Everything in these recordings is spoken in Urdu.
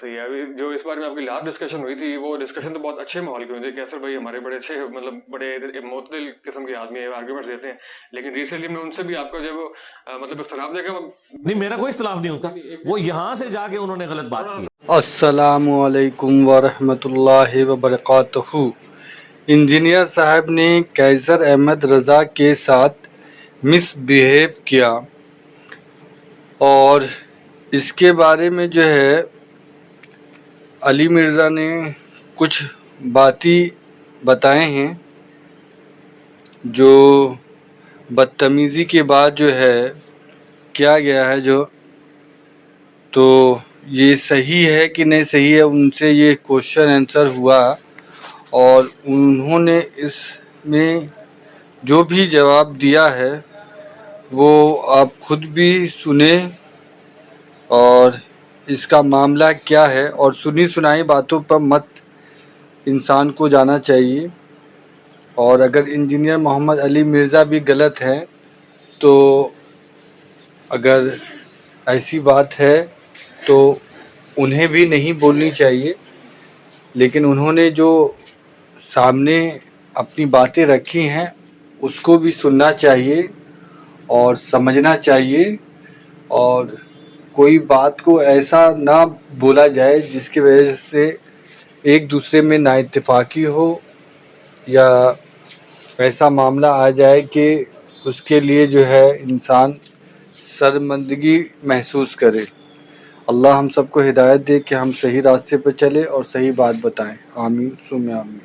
صحیح ہے. ابھی جو اس بارے میں آپ کی لاسٹ ڈسکشن ہوئی تھی وہ ڈسکشن تو بہت اچھے ماحول کی ہوئی تھی. کیسر بھائی ہمارے بڑے اچھے مطلب بڑے معتدل قسم کے آدمی ہیں, آرگیومنٹس دیتے ہیں, لیکن ریسنٹلی میں ان سے بھی آپ کا جو مطلب اختلاف دیکھا. نہیں, میرا کوئی اختلاف نہیں ہوتا, وہ یہاں سے جا کے انہوں نے غلط بات کی. السلام علیکم ورحمۃ اللہ وبرکاتہ. انجینئر صاحب نے قیصر احمد رضا کے ساتھ مس بیہیو کیا اور اس کے بارے میں جو ہے علی مرزا نے کچھ باتیں بتائے ہیں جو بدتمیزی کے بعد جو ہے کیا گیا ہے. جو تو یہ صحیح ہے کہ نہیں صحیح ہے, ان سے یہ کوشچن آنسر ہوا اور انہوں نے اس میں جو بھی جواب دیا ہے وہ آپ خود بھی سنیں اور اس کا معاملہ کیا ہے, اور سنی سنائی باتوں پر مت انسان کو جانا چاہیے. اور اگر انجینئر محمد علی مرزا بھی غلط ہیں تو اگر ایسی بات ہے تو انہیں بھی نہیں بولنی چاہیے, لیکن انہوں نے جو سامنے اپنی باتیں رکھی ہیں اس کو بھی سننا چاہیے اور سمجھنا چاہیے, اور کوئی بات کو ایسا نہ بولا جائے جس کی وجہ سے ایک دوسرے میں نا اتفاقی ہو یا ایسا معاملہ آ جائے کہ اس کے لیے جو ہے انسان شرمندگی محسوس کرے. اللہ ہم سب کو ہدایت دے کہ ہم صحیح راستے پہ چلے اور صحیح بات بتائیں. آمین ثم آمین.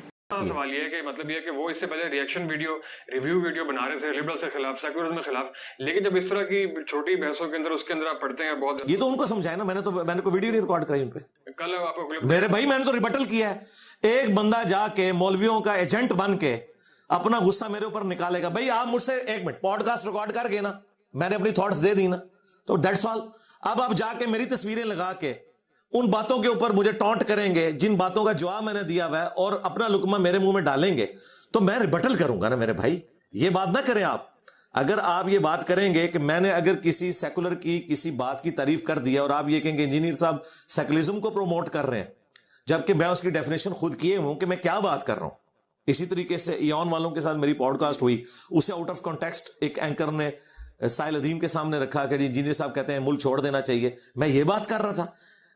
سوال یہ ہے کہ مطلب یہ ہے کہ وہ اس سے پہلے ریئیکشن ویڈیو ریویو ویڈیو بنا رہے تھے لبرل کے خلاف, سیکولرزم کے خلاف, لیکن جب اس طرح کی چھوٹی بحثوں کے اندر اس کے اندر آپ پڑھتے ہیں بہت. یہ تو ان کو سمجھائے نا, میں نے کوئی ویڈیو نہیں ریکارڈ کرائی ان پہ. کل آپ کو میرے بھائی میں نے تو ریبٹل کیا ہے. ایک بندہ جا کے مولویوں کا ایجنٹ بن کے اپنا غصہ میرے اوپر نکالے گا. بھائی آپ مجھ سے ایک منٹ پوڈ کاسٹ ریکارڈ کر گئے نا, میں نے اپنی تھاٹس دے دی نا, تو دیٹس آل. اب آپ جا کے میری تصویریں لگا کے ان باتوں کے اوپر مجھے ٹونٹ کریں گے جن باتوں کا جواب میں نے دیا ہوا ہے اور اپنا لقمہ میرے منہ میں ڈالیں گے, تو میں ریبٹل کروں گا نا میرے بھائی. یہ بات نہ کریں آپ. اگر آپ یہ بات کریں گے کہ میں نے اگر کسی سیکولر کی کسی بات کی تعریف کر دی ہے اور آپ یہ کہیں گے انجینئر صاحب سیکولرزم کو پروموٹ کر رہے ہیں, جبکہ میں اس کی ڈیفینیشن خود کیے ہوں کہ میں کیا بات کر رہا ہوں. اسی طریقے سے ایون والوں کے ساتھ میری پوڈ کاسٹ ہوئی, اسے آؤٹ آف کانٹیکسٹ ایک اینکر نے سائل عدیم کے سامنے رکھا کہ انجینئر صاحب کہتے ہیں ملک چھوڑ دینا چاہیے. میں یہ بات کر رہا تھا,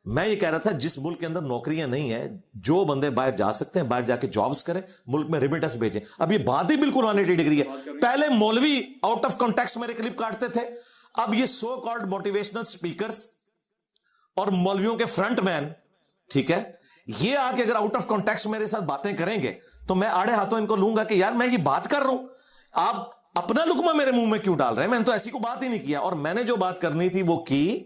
میں یہ کہہ رہا تھا جس ملک کے اندر نوکریاں نہیں ہیں, جو بندے باہر جا سکتے ہیں باہر جا کے جابز کریں, ملک میں ریمیٹنس بھیجیں. اب یہ بات ہی بالکل 180 ڈگری ہے. پہلے مولوی آؤٹ آف کانٹیکسٹ میرے کلپ کاٹتے تھے, اب یہ سو کالڈ موٹیویشنل سپیکرز اور مولویوں کے فرنٹ مین, ٹھیک ہے, یہ آ کے اگر آؤٹ آف کانٹیکسٹ میرے ساتھ باتیں کریں گے تو میں آڑے ہاتھوں ان کو لوں گا کہ یار میں یہ بات کر رہا ہوں, آپ اپنا لقمہ میرے منہ میں کیوں ڈال رہے ہیں. میں نے تو ایسی کو بات ہی نہیں کیا, اور میں نے جو بات کرنی تھی وہ کی,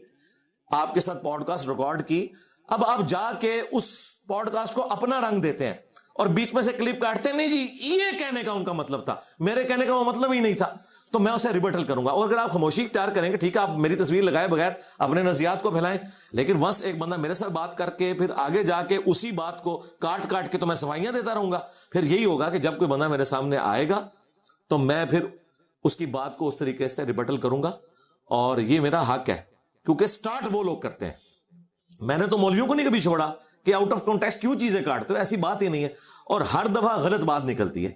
آپ کے ساتھ پوڈ کاسٹ ریکارڈ کی. اب آپ جا کے اس پوڈ کاسٹ کو اپنا رنگ دیتے ہیں اور بیچ میں سے کلپ کاٹتے ہیں. نہیں جی, یہ کہنے کا ان کا مطلب تھا, میرے کہنے کا وہ مطلب ہی نہیں تھا, تو میں اسے ریبٹل کروں گا. اور اگر آپ خاموشی اختیار کریں گے, ٹھیک ہے, آپ میری تصویر لگائے بغیر اپنے نظریات کو پھیلائیں, لیکن ونس ایک بندہ میرے ساتھ بات کر کے پھر آگے جا کے اسی بات کو کاٹ کاٹ کے تو میں صفائیاں دیتا رہوں گا, پھر یہی ہوگا کہ جب کوئی بندہ میرے سامنے آئے گا تو میں پھر اس کی بات کو اس طریقے سے ریبٹل کروں گا, اور یہ میرا حق ہے, کیونکہ سٹارٹ وہ لوگ کرتے ہیں. میں نے تو مولویوں کو نہیں کبھی چھوڑا کہ آؤٹ آف کانٹیکسٹ کیوں چیزیں کاٹتے ہو, ایسی بات ہی نہیں ہے, اور ہر دفعہ غلط بات نکلتی ہے.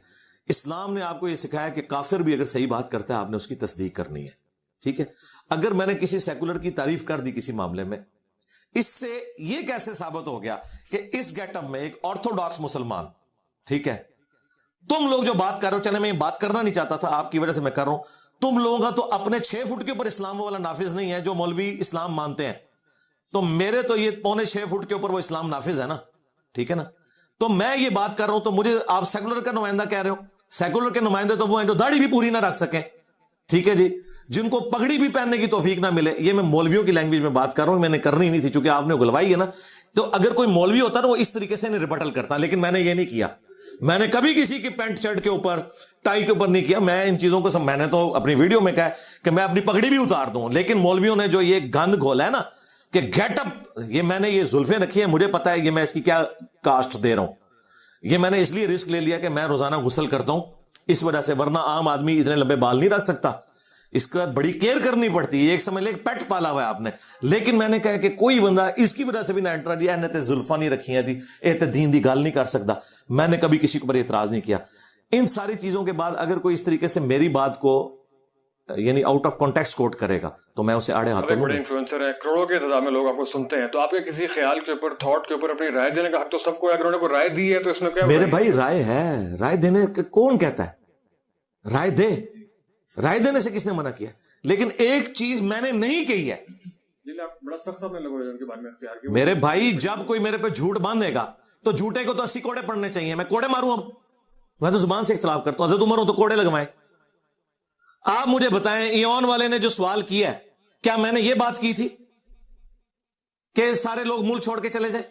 اسلام نے آپ کو یہ سکھایا کہ کافر بھی اگر صحیح بات کرتا ہے آپ نے اس کی تصدیق کرنی ہے, ٹھیک ہے. اگر میں نے کسی سیکولر کی تعریف کر دی کسی معاملے میں, اس سے یہ کیسے ثابت ہو گیا کہ اس گیٹ اپ میں ایک آرتھوڈاکس مسلمان, ٹھیک ہے, تم لوگ جو بات کر رہے ہو, چلے میں یہ بات کرنا نہیں چاہتا تھا, آپ کی وجہ سے میں کر رہا ہوں, تم لوگوں کا تو اپنے 6 فٹ کے اوپر اسلام والا نافذ نہیں ہے جو مولوی اسلام مانتے ہیں, تو میرے تو یہ 6.25 فٹ کے اوپر وہ اسلام نافذ ہے نا, ٹھیک ہے نا. تو میں یہ بات کر رہا ہوں تو مجھے آپ سیکولر کا نمائندہ کہہ رہے ہو. سیکولر کے نمائندے تو وہ ہیں جو داڑھی بھی پوری نہ رکھ سکیں, ٹھیک ہے جی, جن کو پگڑی بھی پہننے کی توفیق نہ ملے. یہ میں مولویوں کی لینگویج میں بات کر رہا ہوں, میں نے کرنی نہیں تھی چونکہ آپ نے گلوائی ہے نا. تو اگر کوئی مولوی ہوتا نا وہ اس طریقے سے ریبٹل کرتا, لیکن میں نے یہ نہیں کیا. میں نے کبھی کسی کی پینٹ شرٹ کے اوپر ٹائی کے اوپر نہیں کیا. میں ان چیزوں کو میں نے تو اپنی ویڈیو میں کہا کہ میں اپنی پگڑی بھی اتار دوں, لیکن مولویوں نے جو یہ گند گھولا ہے نا کہ گیٹ اپ, یہ میں نے یہ زلفیں رکھی ہیں, مجھے پتا ہے یہ میں اس کی کیا کاسٹ دے رہا ہوں. یہ میں نے اس لیے رسک لے لیا کہ میں روزانہ غسل کرتا ہوں اس وجہ سے, ورنہ عام آدمی اتنے لمبے بال نہیں رکھ سکتا. اس کا بڑی کیئر کرنی پڑتی ہے, ایک سمجھ لے ایک پیٹ پالا ہوا ہے آپ نے. لیکن میں نے کہا کہ کوئی بندہ اس کی وجہ سے بھی نہ انٹرا جی اینے تے زلفا نہیں رکھی ہیں جی, اے تے دین دی گل نہیں کر سکتا. میں نے کبھی کسی کے اوپر اعتراض نہیں کیا. ان ساری چیزوں کے بعد اگر کوئی اس طریقے سے میری بات کو یعنی آؤٹ آف کانٹیکسٹ کوٹ کرے گا تو میں اسے آڑے ہاتھوں بڑے انفلوئنسر ہیں, کروڑوں کے تعداد میں لوگ آپ کو سنتے ہیں, تو آپ کے کسی خیال کے اوپر, تھاٹ کے اوپر اپنی رائے دینے کا حق تو سب کو ہے. اگر انہوں نے کوئی رائے دی ہے تو اس میں کیا میرے بھائی رائے ہے, رائے دینے کون کہتا ہے رائے دے, رائے دینے سے کس نے منع کیا؟ لیکن ایک چیز میں نے نہیں کہی ہے بڑا سخت اپنے لوگوں کے بارے میں اختیار کیا. میرے بھائی جب کوئی میرے پہ جھوٹ باندھے گا تو جھوٹے کو تو 80 کوڑے پڑنے چاہیے. میں کوڑے ماروں؟ اب میں تو زبان سے اختلاف کرتا ہوں. حضرت عمر ہوں تو کوڑے لگوائیں. آپ مجھے بتائیں ایون والے نے جو سوال کیا ہے, کیا میں نے یہ بات کی تھی کہ سارے لوگ ملک چھوڑ کے چلے جائیں؟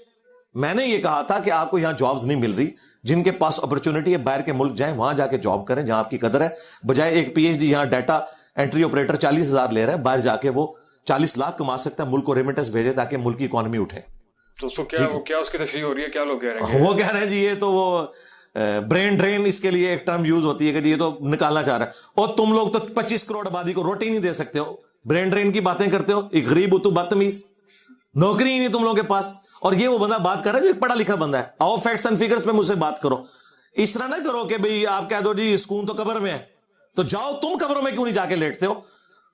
میں نے یہ کہا تھا کہ آپ کو یہاں جابز نہیں مل رہی, جن کے پاس اپرچونٹی ہے باہر کے ملک جائیں, وہاں جا کے جاب کریں جہاں آپ کی قدر ہے, بجائے ایک پی ایچ ڈی یہاں ڈیٹا انٹری آپریٹر 40,000 لے رہا ہے, باہر جا کے وہ 40 لاکھ کما سکتا ہے, ملک کو ریمیٹنس بھیجے تاکہ ملک کی اکانومی اٹھے. تو اس کو کیا اس کی تشریح ہو رہی ہے, کیا لوگ کہہ رہے ہیں؟ وہ کہہ رہے ہیں جی یہ تو وہ برین ڈرین اس کے لیے ایک ٹرم یوز ہوتی ہے کہ یہ تو نکالنا چاہ رہا ہے, اور تم لوگ تو 25 کروڑ آبادی کو روٹی نہیں دے سکتے ہو, برین ڈرین کی باتیں کرتے ہو, ایک غریب ہو تو بدتمیز, نوکری ہی نہیں تم لوگوں کے پاس. اور یہ وہ بندہ بات کر رہا ہے جو ایک پڑھا لکھا بندہ ہے. آؤ فیکٹس اینڈ فگرز پہ مجھ سے بات کرو, اس طرح نہ کرو کہ بھئی آپ کہہ دو جی سکون تو قبر میں ہے, تو جاؤ تم قبروں میں کیوں نہیں جا کے لیٹتے ہو؟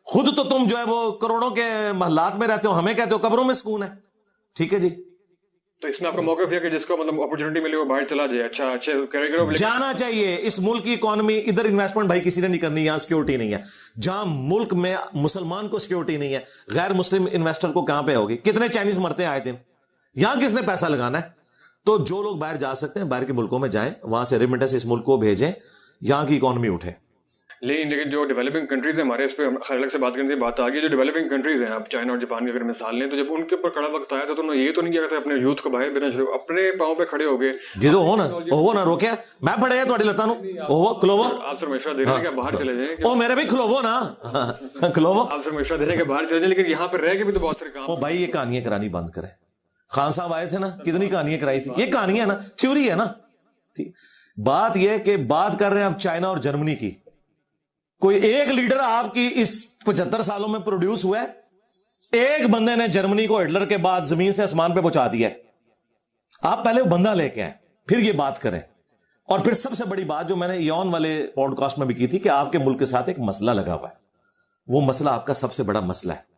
خود تو تم جو ہے وہ کروڑوں کے محلات میں رہتے ہو, ہمیں کہتے ہو قبروں میں سکون ہے. ٹھیک ہے جی, تو اس میں آپ کا موقف ہے کہ جس کو مطلب اپرچونٹی ملی وہ باہر چلا جائے, اچھا جانا چاہیے. اس ملک کی اکانومی, ادھر انویسٹمنٹ بھائی کسی نے نہیں کرنی, یہاں سیکورٹی نہیں ہے. جہاں ملک میں مسلمان کو سیکورٹی نہیں ہے, غیر مسلم انویسٹر کو کہاں پہ ہوگی؟ کتنے چائنیز مرتے ہیں آئے دن, یہاں کس نے پیسہ لگانا ہے؟ تو جو لوگ باہر جا سکتے ہیں باہر کے ملکوں میں جائیں, وہاں سے ریمیٹنس اس ملک کو بھیجیں, یہاں کی اکانومی اٹھے. لیکن جو ڈیولپنگ کنٹریز ہیں ہمارے, اس پہ الگ سے بات کرنے کی بات آ گئی, جو ڈیولپنگ کنٹریز ہیں, آپ چائنا اور جاپان کی اگر مثال لیں, تو جب ان کے اوپر کڑا وقت آیا تو انہوں نے یہ تو نہیں کیا کہ اپنے یوتھ کو باہر بھیجنا شروع, اپنے پاؤں پہ کھڑے ہو گئے. جی تو ہو نا روکیا, میں پڑے تھوڑی لتا نو کھلوو, آپ سے مشورہ دے رہے ہیں کہ باہر چلے جائیں, او میرے بھی کھلوو نا, کھلوو. آپ سے مشورہ دے رہے ہیں کہ باہر چلے جائیں, لیکن یہاں پہ رہ کے بھی تو بہت سارے کام. او بھائی یہ کہانیاں کرانی بند کریں. خان صاحب آئے تھے نا, کتنی کہانیاں کرائی تھی, یہ کہانیاں نا چوری ہے نا. بات یہ کہ بات کر رہے ہیں آپ چائنا اور جرمنی کی, کوئی ایک لیڈر آپ کی اس 75 سالوں میں پروڈیوس ہوا ہے؟ ایک بندے نے جرمنی کو ہٹلر کے بعد زمین سے آسمان پہ پہنچا دیا ہے. آپ پہلے وہ بندہ لے کے آئیں, پھر یہ بات کریں. اور پھر سب سے بڑی بات جو میں نے ایون والے پوڈ کاسٹ میں بھی کی تھی کہ آپ کے ملک کے ساتھ ایک مسئلہ لگا ہوا ہے, وہ مسئلہ آپ کا سب سے بڑا مسئلہ ہے.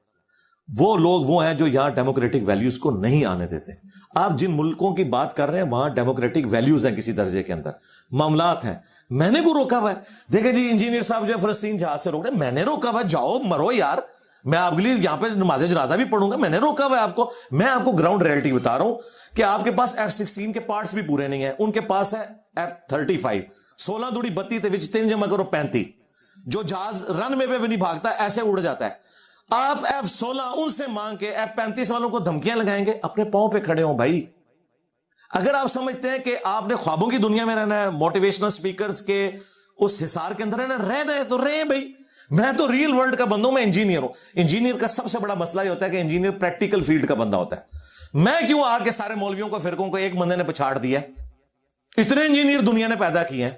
وہ لوگ وہ ہیں جو یہاں ڈیموکریٹک ویلیوز کو نہیں آنے دیتے. آپ جن ملکوں کی بات کر رہے ہیں وہاں ڈیموکریٹک ویلیوز ہیں کسی درجے کے اندر, معاملات ہیں. میں نے کو روکا ہوا ہے, دیکھیں جی انجینئر صاحب جو ہے فلسطین جہاز سے روک رہے ہیں, میں نے روکا ہوا ہے, جاؤ مرو یار, میں آپ کے لیے یہاں پہ نماز جنازہ بھی پڑھوں گا, میں نے روکا ہوا ہے آپ کو. میں آپ کو گراؤنڈ ریئلٹی بتا رہا ہوں کہ آپ کے پاس F-16 کے پارٹس بھی پورے نہیں ہیں, ان کے پاس ہے F-35, 16 دوڑی 32 تے وچ 3 جمع کرو 35, جو جہاز رن وے پہ بھی نہیں بھاگتا ایسے اڑ جاتا ہے. آپ F-16 ان سے مانگ کے F-35 والوں کو دھمکیاں لگائیں گے؟ اپنے پاؤں پہ کھڑے ہوں بھائی. اگر آپ سمجھتے ہیں کہ آپ نے خوابوں کی دنیا میں رہنا ہے, موٹیویشنل سپیکرز کے اس حصار کے اندر رہنا ہے تو رہے بھائی. میں تو ریل ورلڈ کا بندہ ہوں, میں انجینئر ہوں. انجینئر کا سب سے بڑا مسئلہ یہ ہوتا ہے کہ انجینئر پریکٹیکل فیلڈ کا بندہ ہوتا ہے. میں کیوں آ کے سارے مولویوں کو فرقوں کو ایک بندے نے پچھاڑ دیا؟ اتنے انجینئر دنیا نے پیدا کیے ہیں,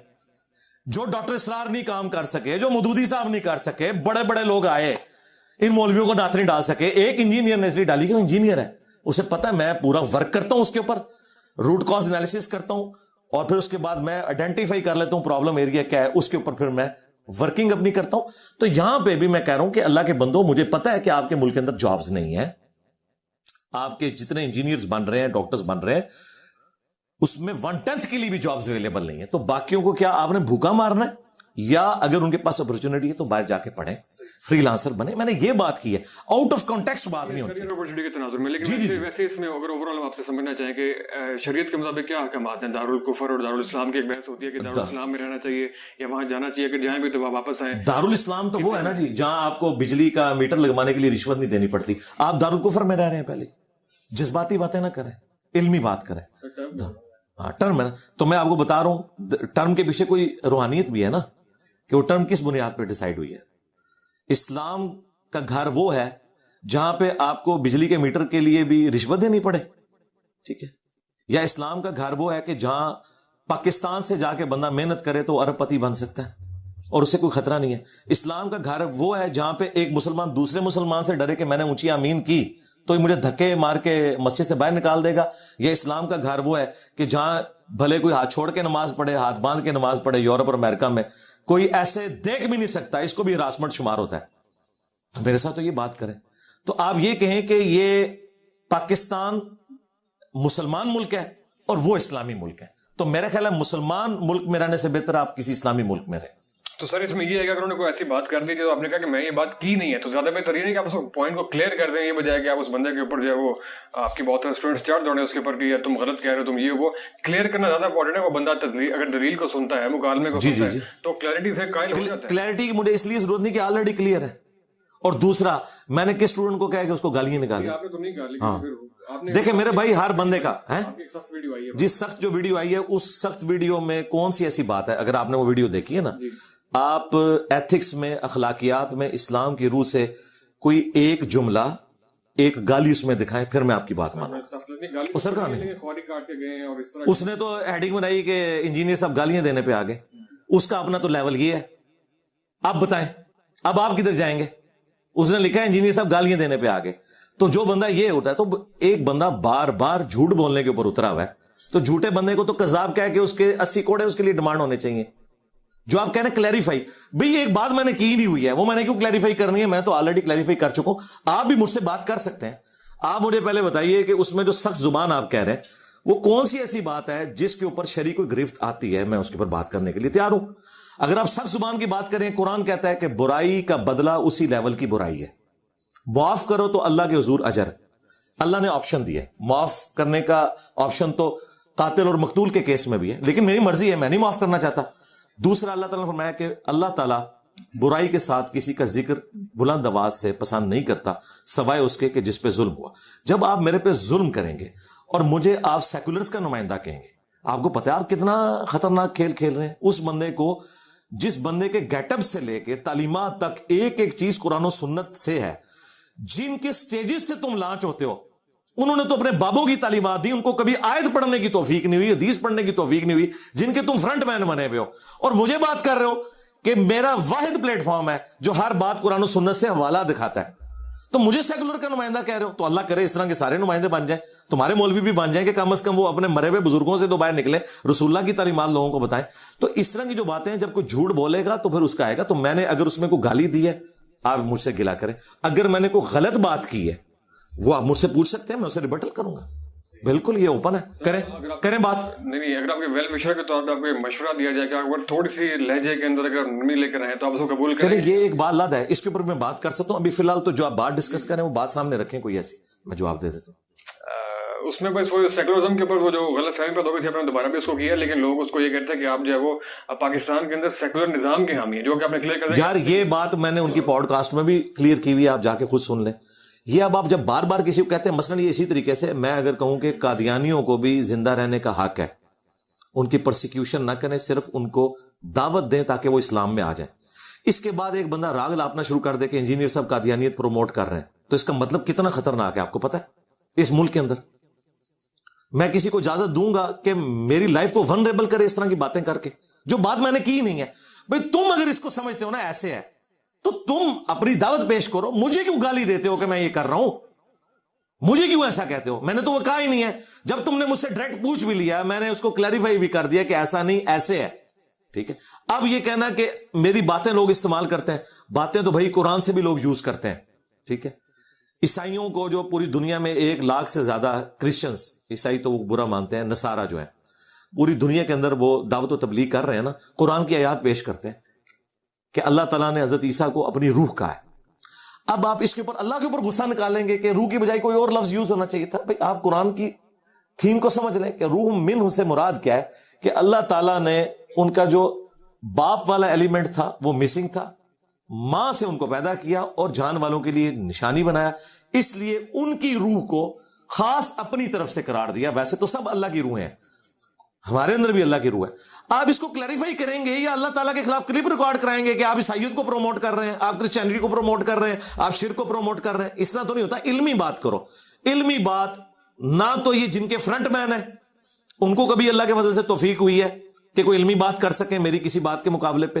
جو ڈاکٹر اسرار نہیں کام کر سکے, جو مودودی صاحب نہیں کر سکے, بڑے بڑے لوگ آئے ان مولویوں کو نعت نہیں ڈال سکے. ایک انجینئر نے اس لیے ڈالی کہ وہ انجینئر ہے, اسے پتا ہے میں پورا ورک کرتا ہوں اس کے اوپر, روٹ کاز انالیسس کرتا ہوں, اور پھر اس کے بعد میں آئیڈینٹیفائی کر لیتا ہوں پرابلم ایریا کیا ہے, اس کے اوپر پھر میں ورکنگ اپنی کرتا ہوں. تو یہاں پہ بھی میں کہہ رہا ہوں کہ اللہ کے بندوں, مجھے پتا ہے کہ آپ کے ملک کے اندر جابز نہیں ہیں, آپ کے جتنے انجینئرز بن رہے ہیں, ڈاکٹرز بن رہے ہیں, اس میں 1/10 کے لیے بھی جابز اویلیبل نہیں ہے. تو باقیوں کو کیا آپ نے بھوکا مارنا ہے؟ یا اگر ان کے پاس اپرچونٹی ہے تو باہر جا کے پڑھیں, فری لانسر بنے. میں نے یہ بات کی ہے, آؤٹ آف کانٹیکسٹ بات نہیں ہوتی اپرچونٹی کے تناظر میں. لیکن ویسے اس میں اگر اوورآل ہم آپ سے سمجھنا چاہیں کہ شریعت کے مطابق کیا احکامات ہیں؟ دارالکفر اور دارالاسلام کی ایک بحث ہوتی ہے کہ دارالاسلام میں رہنا چاہیے یا وہاں جانا چاہیے, اگر جائیں بھی تو واپس آئیں. دارالاسلام تو وہ ہے نا جی جہاں آپ کو بجلی کا میٹر لگوانے کے لیے رشوت نہیں دینی پڑتی. آپ دارالکفر میں رہ رہے ہیں. پہلے جذباتی باتیں نہ کریں, علمی بات کریں. ہاں ٹرم ہے نا, تو میں آپ کو بتا رہا ہوں ٹرم کے پیچھے کوئی روحانیت بھی ہے نا, کہ وہ ٹرم کس بنیاد پہ ڈیسائیڈ ہوئی ہے. اسلام کا گھر وہ ہے جہاں پہ آپ کو بجلی کے میٹر کے لیے بھی رشوت دینی پڑے, ٹھیک ہے, یا اسلام کا گھر وہ ہے کہ جہاں پاکستان سے جا کے بندہ محنت کرے تو ارب پتی بن سکتا ہے, اور اسے کوئی خطرہ نہیں ہے. اسلام کا گھر وہ ہے جہاں پہ ایک مسلمان دوسرے مسلمان سے ڈرے کہ میں نے اونچی آمین کی تو مجھے دھکے مار کے مسجد سے باہر نکال دے گا. یہ اسلام کا گھر وہ ہے کہ جہاں بھلے کوئی ہاتھ چھوڑ کے نماز پڑھے, ہاتھ باندھ کے نماز پڑھے. یورپ اور امریکہ میں کوئی ایسے دیکھ بھی نہیں سکتا, اس کو بھی ہراسمنٹ شمار ہوتا ہے. تو میرے ساتھ تو یہ بات کریں. تو آپ یہ کہیں کہ یہ پاکستان مسلمان ملک ہے اور وہ اسلامی ملک ہے, تو میرا خیال ہے مسلمان ملک میں رہنے سے بہتر آپ کسی اسلامی ملک میں رہیں. تو سر اس میں یہ ہے کہ اگر انہوں نے کوئی ایسی بات کر دی تو آپ نے کہا کہ میں یہ بات کی نہیں ہے, تو زیادہ بہتر یہ نہیں کہ آپ اس پوائنٹ کو کلیئر کر دیں, یہ بجائے کہ آپ اس بندے کے اوپر جو ہے وہ آپ کی بہت سارے اسٹوڈنٹس چڑھ دوڑے اس کے اوپر کہ تم غلط کہہ رہے ہو, تم یہ وہ کلیئر کرنا زیادہ امپورٹنٹ ہے. وہ بندہ اگر دلیل کو سنتا ہے, مکالمے کو سنتا ہے, تو کلیئرٹی سے قائل ہو جاتا ہے. کلیئرٹی کی مجھے اس لیے ضرورت نہیں کہ آلریڈی کلیئر ہے. اور دوسرا, میں نے کس اسٹوڈنٹ کو کہا کہ اس کو گالیاں نکالی؟ آپ نے تو نہیں کہا, دیکھیں میرے بھائی, ہر بندے کا ہے سخت ویڈیو آئی ہے, جی سخت جو ویڈیو آئی ہے, اس سخت ویڈیو میں کون سی ایسی بات ہے؟ اگر آپ نے وہ ویڈیو دیکھی ہے نا, آپ ایتھکس میں, اخلاقیات میں, اسلام کی روح سے کوئی ایک جملہ, ایک گالی اس میں دکھائیں, پھر میں آپ کی بات مانوں. اس نے تو ہیڈنگ بنائی کہ انجینئر صاحب گالیاں دینے پہ آگے. اس کا اپنا تو لیول یہ ہے. آپ بتائیں اب آپ کدھر جائیں گے؟ اس نے لکھا ہے انجینئر صاحب گالیاں دینے پہ آگے. تو جو بندہ یہ ہوتا ہے, تو ایک بندہ بار بار جھوٹ بولنے کے اوپر اترا ہوا ہے, تو جھوٹے بندے کو تو کذاب کہہ کے اس کے 80 کوڑے اس کے لیے ڈیمانڈ ہونے چاہیے. جو آپ کہہ رہے ہیں کلیریفائی, بھئی ایک بات میں نے کی نہیں ہوئی ہے, وہ میں نے کیوں کلیریفائی کرنی ہے؟ میں تو آلریڈی کلیریفائی کر چکا ہوں. آپ بھی مجھ سے بات کر سکتے ہیں. آپ مجھے پہلے بتائیے کہ اس میں جو سخت زبان آپ کہہ رہے ہیں وہ کون سی ایسی بات ہے جس کے اوپر شرعی کوئی گرفت آتی ہے؟ میں اس کے اوپر بات کرنے کے لیے تیار ہوں. اگر آپ سخت زبان کی بات کریں, قرآن کہتا ہے کہ برائی کا بدلہ اسی لیول کی برائی ہے. معاف کرو تو اللہ کے حضور اجر. اللہ نے آپشن دیا, معاف کرنے کا آپشن تو قاتل اور مقتول کے کیس میں بھی ہے, لیکن میری مرضی ہے, میں نہیں معاف کرنا چاہتا. دوسرا, اللہ تعالیٰ نے فرمایا کہ اللہ تعالیٰ برائی کے ساتھ کسی کا ذکر بلند آواز سے پسند نہیں کرتا سوائے اس کے کہ جس پہ ظلم ہوا. جب آپ میرے پہ ظلم کریں گے اور مجھے آپ سیکولرز کا نمائندہ کہیں گے, آپ کو پتہ ہے آپ کتنا خطرناک کھیل کھیل رہے ہیں. اس بندے کو, جس بندے کے گیٹ اپ سے لے کے تعلیمات تک ایک ایک چیز قرآن و سنت سے ہے, جن کے سٹیجز سے تم لانچ ہوتے ہو, انہوں نے تو اپنے بابوں کی تعلیمات دی, ان کو کبھی آیت پڑھنے کی توفیق نہیں ہوئی, حدیث پڑھنے کی توفیق نہیں ہوئی, جن کے تم فرنٹ مین بنے ہوئے ہو, اور مجھے بات کر رہے ہو کہ میرا واحد پلیٹ فارم ہے جو ہر بات قرآن و سنت سے حوالہ دکھاتا ہے, تو مجھے سیکولر کا نمائندہ کہہ رہے ہو. تو اللہ کرے اس طرح کے سارے نمائندے بن جائیں, تمہارے مولوی بھی بن جائیں کہ کم از کم وہ اپنے مرے ہوئے بزرگوں سے تو باہر نکلیں, رسول اللہ کی تعلیمات لوگوں کو بتائیں. تو اس طرح کی جو باتیں ہیں, جب کوئی جھوٹ بولے گا تو پھر اس کا آئے گا. تو میں نے اگر اس میں کوئی گالی دی ہے, آپ مجھ سے گلا کریں. اگر میں نے کوئی غلط بات کی ہے, وہ آپ مجھ سے پوچھ سکتے ہیں, میں اسے ریبٹل کروں گا. بالکل یہ اوپن ہے, کریں بات. نہیں, اگر آپ کے ویل وشر کے طور پہ آپ کو مشورہ دیا جائے کہ اگر تھوڑی سی لہجے کے اندر اگر نرمی لے کر رہے تو آپ اس کو قبول کریں. چلیں, یہ ایک بات لاد ہے, اس کے اوپر میں بات کر سکتا ہوں. ابھی فی الحال تو جو آپ بات ڈسکس کریں وہ بات سامنے رکھیں, کوئی ایسی میں جواب دے دیتا ہوں. اس میں بس وہ سیکولرزم کے اوپر وہ جو غلط فہمی پیدا ہو گئی تھی, آپ نے دوبارہ بھی اس کو کیا, لیکن لوگ اس کو یہ کہتے ہیں کہ آپ جو ہے وہ پاکستان کے اندر سیکولر نظام کے حامی ہیں, جو کہ آپ نے کلیئر کر دیا. یار یہ بات میں نے ان کی پوڈ کاسٹ میں بھی کلیئر کی ہوئی ہے, آپ جا کے خود سن لیں. یہ اب آپ جب بار بار کسی کو کہتے ہیں, مثلا یہ اسی طریقے سے میں اگر کہوں کہ قادیانیوں کو بھی زندہ رہنے کا حق ہے, ان کی پرسیکیوشن نہ کریں, صرف ان کو دعوت دیں تاکہ وہ اسلام میں آ جائیں. اس کے بعد ایک بندہ راگ لاپنا شروع کر دے کہ انجینئر صاحب قادیانیت پروموٹ کر رہے ہیں, تو اس کا مطلب کتنا خطرناک ہے آپ کو پتہ ہے؟ اس ملک کے اندر میں کسی کو اجازت دوں گا کہ میری لائف کو ونریبل کرے اس طرح کی باتیں کر کے, جو بات میں نے کی نہیں ہے. بھئی تم اگر اس کو سمجھتے ہو نا ایسے ہے, تو تم اپنی دعوت پیش کرو. مجھے کیوں گالی دیتے ہو کہ میں یہ کر رہا ہوں؟ مجھے کیوں ایسا کہتے ہو؟ میں نے تو وہ کہا ہی نہیں ہے. جب تم نے مجھ سے ڈائریکٹ پوچھ بھی لیا, میں نے اس کو کلیریفائی بھی کر دیا کہ ایسا نہیں, ایسے ہے. ٹھیک ہے, اب یہ کہنا کہ میری باتیں لوگ استعمال کرتے ہیں, باتیں تو بھائی قرآن سے بھی لوگ یوز کرتے ہیں. ٹھیک ہے, عیسائیوں کو جو پوری دنیا میں 1 لاکھ سے زیادہ کرسچنز, عیسائی تو وہ برا مانتے ہیں, نصارہ جو ہیں پوری دنیا کے اندر وہ دعوت و تبلیغ کر رہے ہیں نا, قرآن کی آیات پیش کرتے ہیں کہ اللہ تعالیٰ نے حضرت عیسیٰ کو اپنی روح کہا ہے. اب آپ اس کے اوپر اللہ کے اوپر غصہ نکالیں گے کہ روح کی بجائے کوئی اور لفظ یوز ہونا چاہیے تھا. بھائی آپ قرآن کی تھیم کو سمجھ لیں کہ روح منہ سے مراد کیا ہے, کہ اللہ تعالیٰ نے ان کا جو باپ والا ایلیمنٹ تھا وہ مسنگ تھا, ماں سے ان کو پیدا کیا اور جان والوں کے لیے نشانی بنایا, اس لیے ان کی روح کو خاص اپنی طرف سے قرار دیا. ویسے تو سب اللہ کی روحیں ہیں, ہمارے اندر بھی اللہ کی روح ہے. آپ اس کو کلیریفائی کریں گے یا اللہ تعالیٰ کے خلاف کلپ ریکارڈ کرائیں گے کہ آپ عیسائیت کو پروموٹ کر رہے ہیں, آپ کرسچینٹی کو پروموٹ کر رہے ہیں, آپ شرک کو پروموٹ کر رہے ہیں. اس طرح تو نہیں ہوتا. علمی بات کرو, علمی بات. نہ تو یہ جن کے فرنٹ مین ہیں ان کو کبھی اللہ کے فضل سے توفیق ہوئی ہے کہ کوئی علمی بات کر سکیں میری کسی بات کے مقابلے پہ,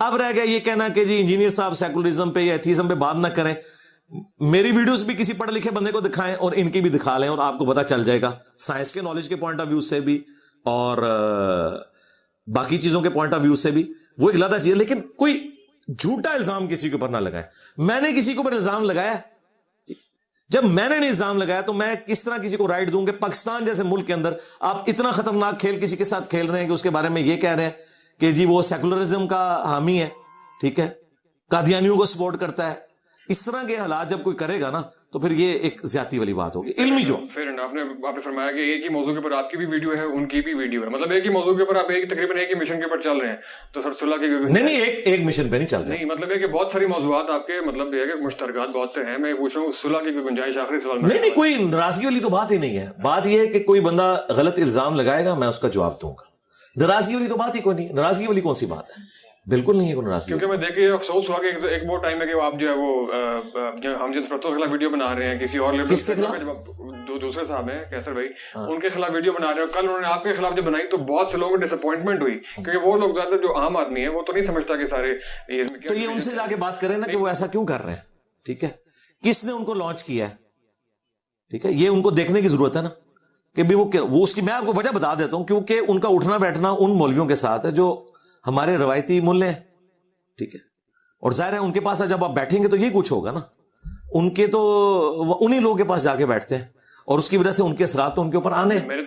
اب رہ گیا یہ کہنا کہ جی انجینئر صاحب سیکولرزم پہ یا ایتھیزم پہ بات نہ کریں. میری ویڈیوز بھی کسی پڑھے لکھے بندے کو دکھائیں اور ان کی بھی دکھا لیں اور آپ کو پتا چل جائے گا سائنس کے نالج کے پوائنٹ آف ویو سے بھی اور باقی چیزوں کے پوائنٹ آف ویو سے بھی. وہ ایک علیحدہ چیز ہے, لیکن کوئی جھوٹا الزام کسی کے اوپر نہ لگائے. میں نے کسی کے اوپر الزام لگایا, جب میں نے نہیں الزام لگایا تو میں کس طرح کسی کو رائٹ دوں کہ پاکستان جیسے ملک کے اندر آپ اتنا خطرناک کھیل کسی کے ساتھ کھیل رہے ہیں کہ اس کے بارے میں یہ کہہ رہے ہیں کہ جی وہ سیکولرزم کا حامی ہے, ٹھیک ہے, قادیانیوں کو سپورٹ کرتا ہے. اس طرح کے حالات جب کوئی کرے گا نا تو پھر یہ ایک زیادتی والی بات ہوگی. علمی جو آپ نے فرمایا کہ ایک ہی موضوع کے اوپر آپ کی بھی ویڈیو ہے, ان کی بھی ویڈیو ہے, مطلب ایک ہی موضوع کے اوپر آپ تقریباً ایک ہی مشن کے اوپر چل رہے ہیں. تو سر صلح کی نہیں ایک مشن پہ نہیں چل رہے. نہیں مطلب ہے کہ بہت ساری موضوعات آپ کے مطلب یہ ہے کہ مشترکات بہت سے ہیں. میں پوچھ رہا ہوں صلح کی کوئی گنجائش آخری سوال میں. نہیں کوئی ناراضگی والی تو بات ہی نہیں ہے. بات یہ ہے کہ کوئی بندہ غلط الزام لگائے گا میں اس کا جواب دوں گا. ناراضگی والی تو بات ہی کوئی نہیں. ناراضگی والی کون سی بات ہے؟ بالکل نہیں ہے کوئی ناراضگی. کیونکہ میں دیکھے افسوس ہوا کہ ایک وہ ٹائم ہے کہ آپ جو ہے وہ ہم جنس پرستوں کے خلاف ویڈیو بنا رہے ہیں, کسی اور کس کے خلاف؟ دوسرے صاحب ہیں کیسر بھائی, ان کے خلاف ویڈیو بنا رہے ہیں. کل انہوں نے آپ کے خلاف جب بنائی تو بہت سے لوگوں کو ڈس اپوائنٹمنٹ ہوئی, کیونکہ وہ لوگ زیادہ جو عام آدمی ہے وہ تو نہیں سمجھتا کہ سارے تو یہ ان سے جا کے بات کریں نا کہ وہ ایسا کیوں کر رہے ہیں, ٹھیک ہے, کس نے ان کو لانچ کیا ہے, ٹھیک ہے, یہ ان کو دیکھنے کی ضرورت ہے نا کہ بھی وہ اس کی میں آپ کو وجہ بتا دیتا ہوں. کیونکہ ان کا اٹھنا بیٹھنا ان مولویوں کے ساتھ ہے جو ہمارے روایتی ملے ہیں, ٹھیک ہے, اور ظاہر ہے ان کے پاس جب آپ بیٹھیں گے تو یہ کچھ ہوگا نا. ان کے تو انہی لوگوں کے پاس جا کے بیٹھتے ہیں اور اس کی وجہ سے ان کے اثرات تو ان کے اوپر آنے. میں نے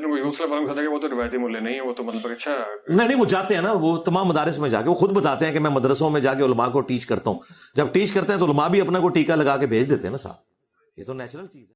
وہ تو روایتی ملے نہیں ہے, وہ تو مطلب اچھا نہیں وہ جاتے ہیں نا, وہ تمام مدارس میں جا کے وہ خود بتاتے ہیں کہ میں مدرسوں میں جا کے علماء کو ٹیچ کرتا ہوں. جب ٹیچ کرتے ہیں تو علماء بھی اپنا کو ٹیکا لگا کے بھیج دیتے ہیں نا صاحب. یہ تو نیچرل چیز ہے.